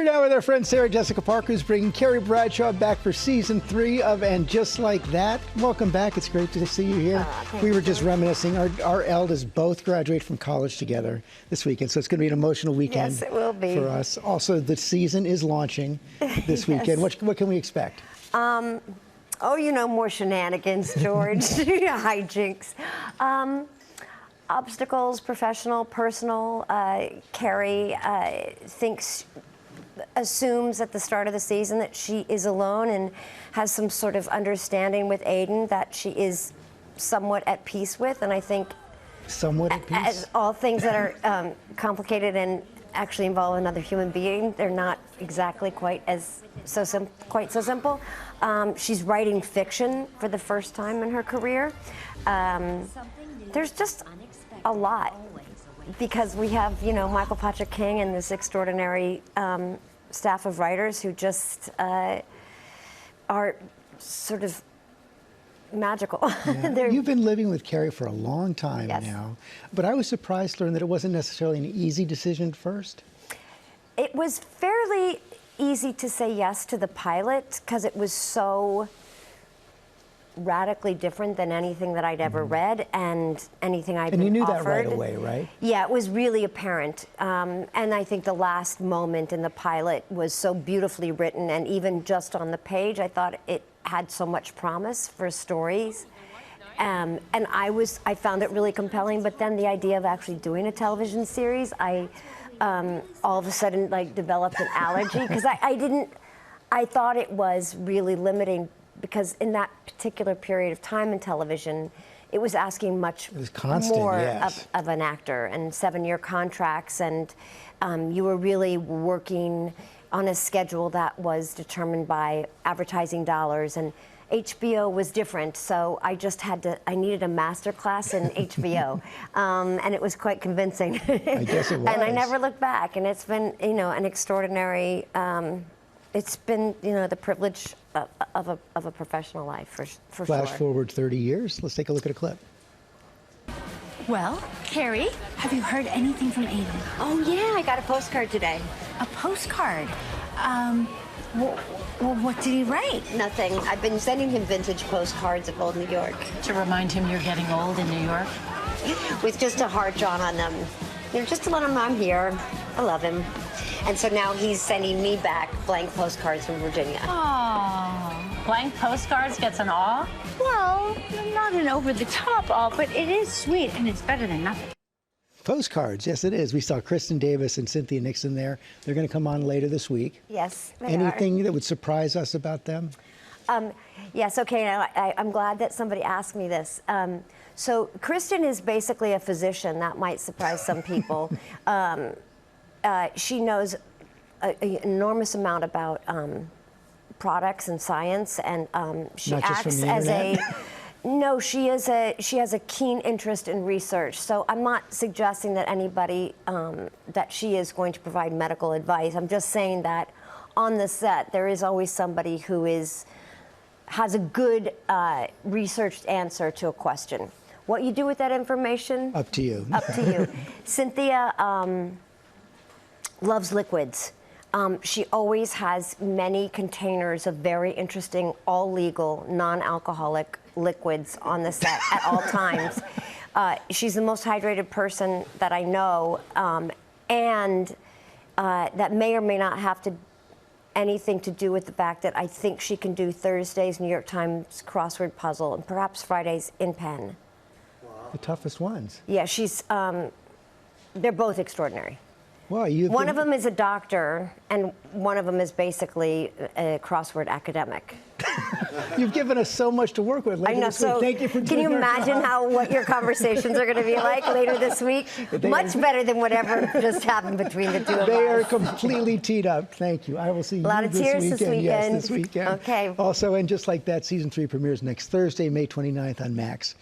now with our friend Sarah Jessica Parker, who's bringing Carrie Bradshaw back for season 3 of And Just Like That. Welcome back. It's great to see you here. We were just reminiscing. Our eldest both graduate from college together this weekend, so it's going to be an emotional weekend. Yes, it will be. For us. Also, the season is launching this weekend. What can we expect? Oh, you know, more shenanigans, George. Hijinks. Obstacles, professional, personal. Carrie assumes at the start of the season that she is alone and has some sort of understanding with Aiden that she is somewhat at peace with. And I think somewhat at peace? As all things that are complicated and actually involve another human being, they're not exactly quite so simple. She's writing fiction for the first time in her career. There's just a lot, because we have, you know, Michael Patrick King and this extraordinary staff of writers who just are sort of magical. Yeah. You've been living with Carrie for a long time now, but I was surprised to learn that it wasn't necessarily an easy decision at first. It was fairly easy to say yes to the pilot because it was so radically different than anything that I'd ever read and anything I'd been offered. And you knew that right away, right? Yeah, it was really apparent. And I think the last moment in the pilot was so beautifully written, and even just on the page, I thought it had so much promise for stories. And I found it really compelling, but then the idea of actually doing a television series, I all of a sudden developed an allergy because I thought it was really limiting, because in that particular period of time in television, it was asking much more of an actor, and 7-year contracts, and you were really working on a schedule that was determined by advertising dollars, and HBO was different, so I needed a master class in HBO, and it was quite convincing. I guess it was. And I never looked back, and it's been, you know, an extraordinary, it's been, you know, the privilege of a professional life, for sure. Flash forward 30 years. Let's take a look at a clip. Well, Carrie, have you heard anything from Aiden? Oh, yeah, I got a postcard today. A postcard? Well, what did he write? Nothing. I've been sending him vintage postcards of old New York. To remind him you're getting old in New York? With just a heart drawn on them. You know, just to let him know I'm here. I love him. And so now he's sending me back blank postcards from Virginia. Oh, blank postcards gets an awe? Well, not an over-the-top awe, but it is sweet, and it's better than nothing. Postcards, yes it is. We saw Kristen Davis and Cynthia Nixon there. They're going to come on later this week. Yes, they Anything that would surprise us about them? Yes, okay, now I'm glad that somebody asked me this. So Kristen is basically a physician. That might surprise some people. She knows an enormous amount about products and science, and she acts as a... No, she has a keen interest in research. So I'm not suggesting that anybody, that she is going to provide medical advice. I'm just saying that on the set, there is always somebody who has a good researched answer to a question. What you do with that information? Up to you. Up to you. Cynthia loves liquids. She always has many containers of very interesting, all legal, non-alcoholic liquids on the set at all times. She's the most hydrated person that I know, and that may or may not have anything to do with the fact that I think she can do Thursday's New York Times crossword puzzle and perhaps Friday's in pen. Wow. The toughest ones. Yeah, they're both extraordinary. Well, one of them is a doctor, and one of them is basically a crossword academic. You've given us so much to work with. I know. So thank you for can you imagine what your conversations are going to be like later this week? Much better than whatever just happened between the two of us. They are completely teed up. Thank you. I will see you this weekend. Yes, this weekend. Okay. Also, And Just Like That, season 3 premieres next Thursday, May 29th on Max.